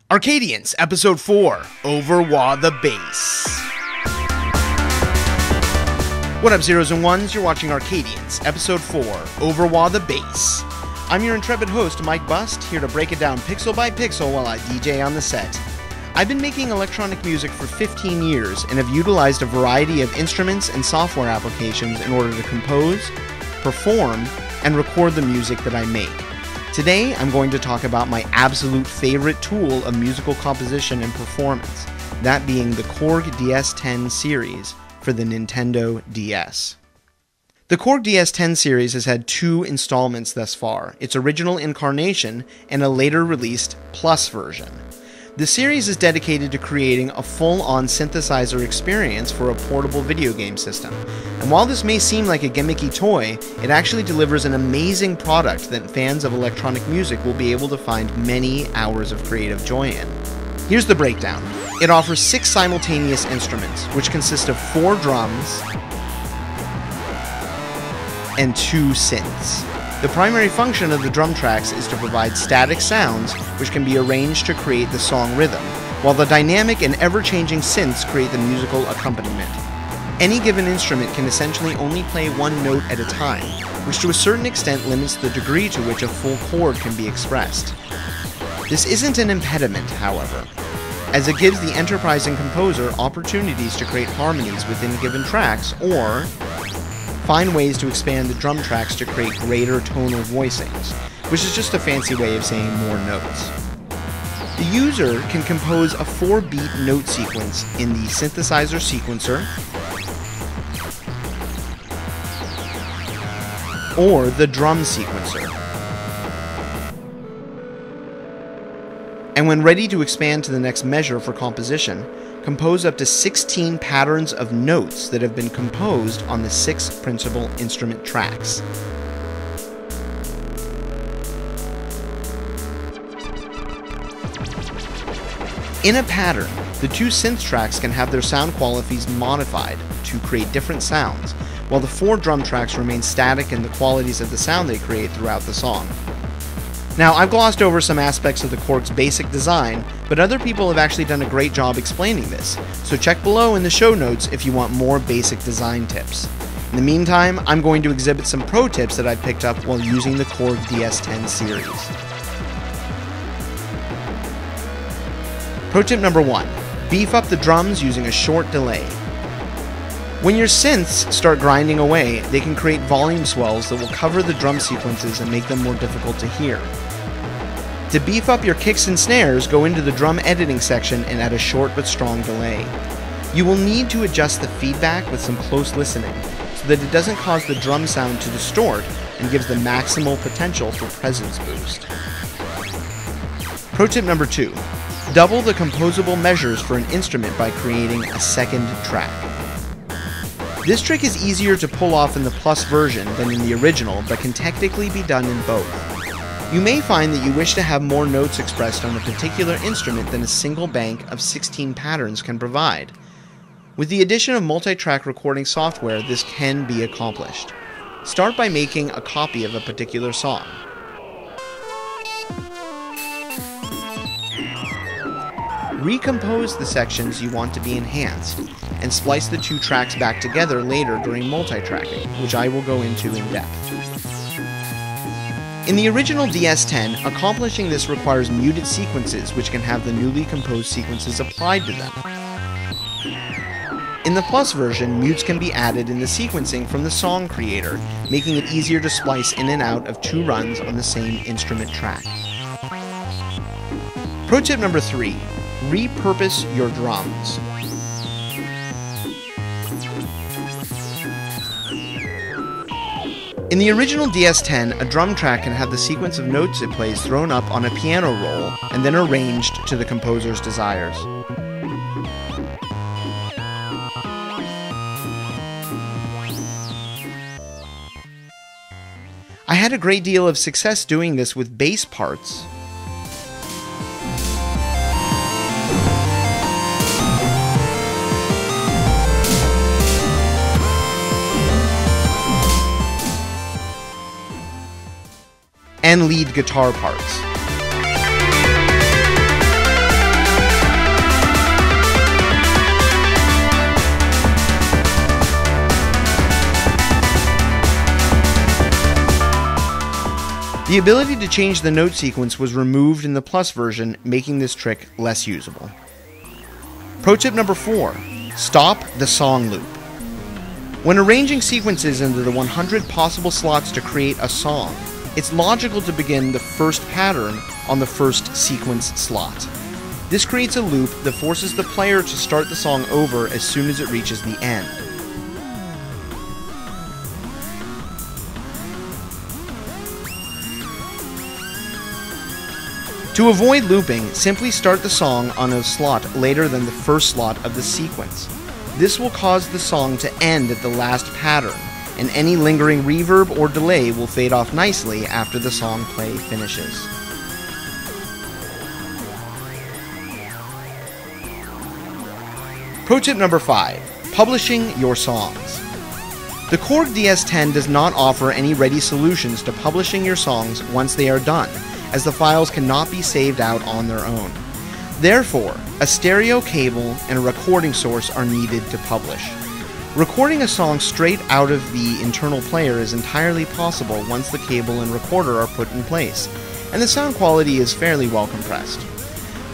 Arcadience, Episode 4, OVERWAH the Bass. What up, zeros and ones? You're watching Arcadience, Episode 4, OVERWAH the Bass. I'm your intrepid host, Mike Bust, here to break it down pixel by pixel while I DJ on the set. I've been making electronic music for 15 years and have utilized a variety of instruments and software applications in order to compose, perform, and record the music that I make. Today, I'm going to talk about my absolute favorite tool of musical composition and performance, that being the Korg DS-10 series for the Nintendo DS. The Korg DS-10 series has had two installments thus far, its original incarnation and a later released Plus version. The series is dedicated to creating a full-on synthesizer experience for a portable video game system. And while this may seem like a gimmicky toy, it actually delivers an amazing product that fans of electronic music will be able to find many hours of creative joy in. Here's the breakdown. It offers 6 simultaneous instruments, which consist of 4 drums and 2 synths. The primary function of the drum tracks is to provide static sounds, which can be arranged to create the song rhythm, while the dynamic and ever-changing synths create the musical accompaniment. Any given instrument can essentially only play one note at a time, which to a certain extent limits the degree to which a full chord can be expressed. This isn't an impediment, however, as it gives the enterprising composer opportunities to create harmonies within given tracks, or find ways to expand the drum tracks to create greater tonal voicings, which is just a fancy way of saying more notes. The user can compose a 4-beat note sequence in the synthesizer sequencer, or the drum sequencer. And when ready to expand to the next measure for composition, compose up to 16 patterns of notes that have been composed on the 6 principal instrument tracks. In a pattern, the 2 synth tracks can have their sound qualities modified to create different sounds, while the 4 drum tracks remain static in the qualities of the sound they create throughout the song. Now, I've glossed over some aspects of the Korg's basic design, but other people have actually done a great job explaining this, so check below in the show notes if you want more basic design tips. In the meantime, I'm going to exhibit some pro tips that I picked up while using the Korg DS-10 series. Pro tip number 1. Beef up the drums using a short delay. When your synths start grinding away, they can create volume swells that will cover the drum sequences and make them more difficult to hear. To beef up your kicks and snares, go into the drum editing section and add a short but strong delay. You will need to adjust the feedback with some close listening so that it doesn't cause the drum sound to distort and gives the maximal potential for presence boost. Pro tip number 2. Double the composable measures for an instrument by creating a second track. This trick is easier to pull off in the Plus version than in the original, but can technically be done in both. You may find that you wish to have more notes expressed on a particular instrument than a single bank of 16 patterns can provide. With the addition of multi-track recording software, this can be accomplished. Start by making a copy of a particular song. Recompose the sections you want to be enhanced, and splice the 2 tracks back together later during multi-tracking, which I will go into in depth. In the original DS-10, accomplishing this requires muted sequences which can have the newly composed sequences applied to them. In the Plus version, mutes can be added in the sequencing from the song creator, making it easier to splice in and out of 2 runs on the same instrument track. Pro tip number 3. Repurpose your drums. In the original DS-10, a drum track can have the sequence of notes it plays thrown up on a piano roll and then arranged to the composer's desires. I had a great deal of success doing this with bass parts, and lead guitar parts. The ability to change the note sequence was removed in the Plus version, making this trick less usable. Pro tip number 4. Stop the song loop. When arranging sequences into the 100 possible slots to create a song, it's logical to begin the first pattern on the first sequence slot. This creates a loop that forces the player to start the song over as soon as it reaches the end. To avoid looping, simply start the song on a slot later than the first slot of the sequence. This will cause the song to end at the last pattern, and any lingering reverb or delay will fade off nicely after the song play finishes. Pro tip number 5. Publishing your songs. The Korg DS-10 does not offer any ready solutions to publishing your songs once they are done, as the files cannot be saved out on their own. Therefore, a stereo cable and a recording source are needed to publish. Recording a song straight out of the internal player is entirely possible once the cable and recorder are put in place, and the sound quality is fairly well compressed.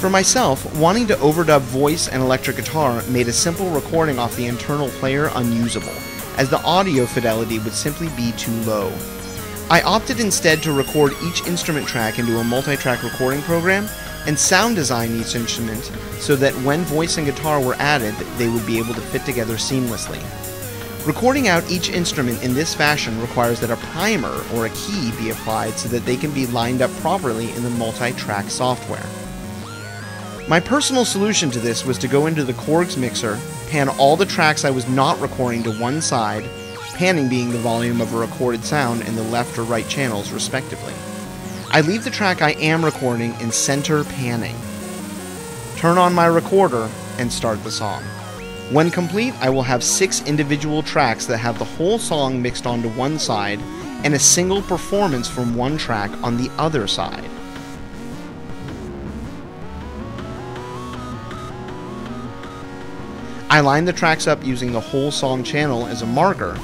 For myself, wanting to overdub voice and electric guitar made a simple recording off the internal player unusable, as the audio fidelity would simply be too low. I opted instead to record each instrument track into a multi-track recording program and sound design each instrument so that when voice and guitar were added, they would be able to fit together seamlessly. Recording out each instrument in this fashion requires that a primer or a key be applied so that they can be lined up properly in the multi-track software. My personal solution to this was to go into the Korg's mixer, pan all the tracks I was not recording to one side, panning being the volume of a recorded sound in the left or right channels respectively. I leave the track I am recording in center panning, turn on my recorder, and start the song. When complete, I will have 6 individual tracks that have the whole song mixed onto one side and a single performance from one track on the other side. I line the tracks up using the whole song channel as a marker,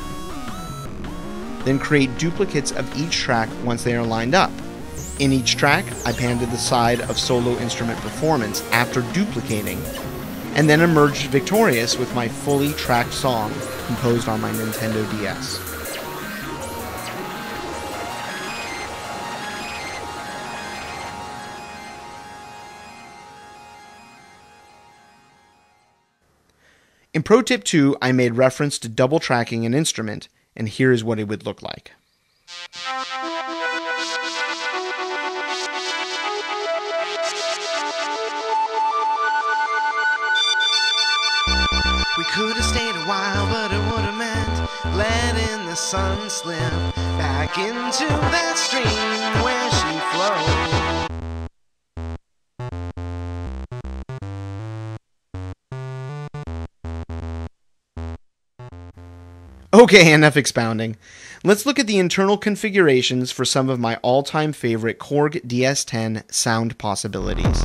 then create duplicates of each track once they are lined up. In each track, I pan to the side of solo instrument performance after duplicating, and then emerged victorious with my fully tracked song composed on my Nintendo DS. In Pro Tip 2, I made reference to double tracking an instrument, and here is what it would look like. We could have stayed a while, but it would have meant letting the sun slip back into that stream where she flowed. Okay, enough expounding. Let's look at the internal configurations for some of my all-time favorite Korg DS-10 sound possibilities.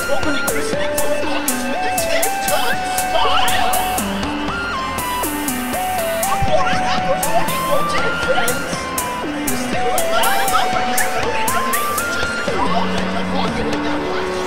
Opening christening for August with a 10-ton smile. I'm more than half of 40 friends. Are you still alive? I'm just a girl and I'm walking in that life.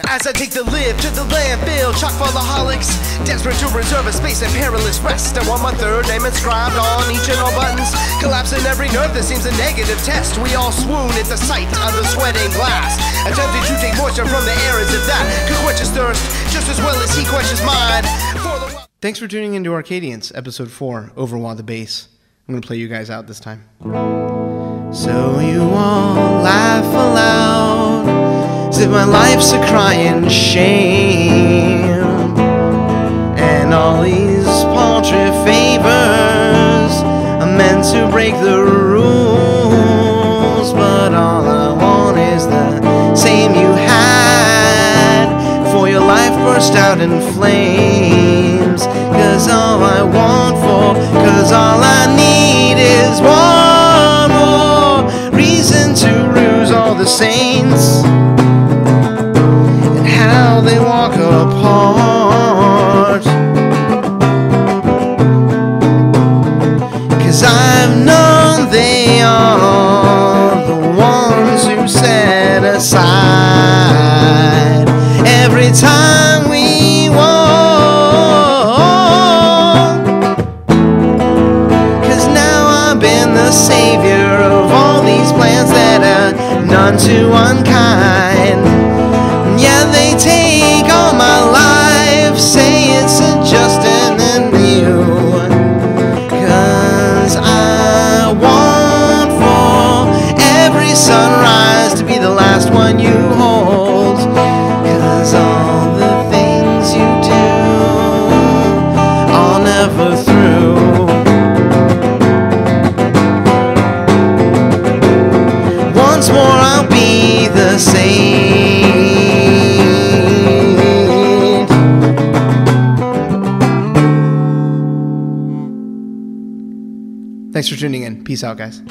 As I take the lift to the landfill, chock full of holics, desperate to reserve a space and perilous rest. I want my third name inscribed on each and all buttons, collapsing every nerve that seems a negative test. We all swoon at the sight of the sweating glass, attempting to take moisture from the air as if that could quench his thirst just as well as he quenches mine. Thanks for tuning into Arcadience, Episode 4, OVERWAH the Bass. I'm going to play you guys out this time. So you all laugh aloud, as if my life's a crying shame, and all these paltry favors are meant to break the rules. But all I want is the same you had, for your life burst out in flames. Cause all I want cause all I need is one more reason to ruse all the saints, how they walk apart. Cause I've known they are the ones who set aside every time we walk. Cause now I've been the savior of all these plans that are none too unkind. Yeah, they take all my life, say it's a just and anew. Cause I want for every sunrise to be the last one you hold. Cause all the things you do are never through. Once more I'll be the same. Thanks for tuning in. Peace out, guys.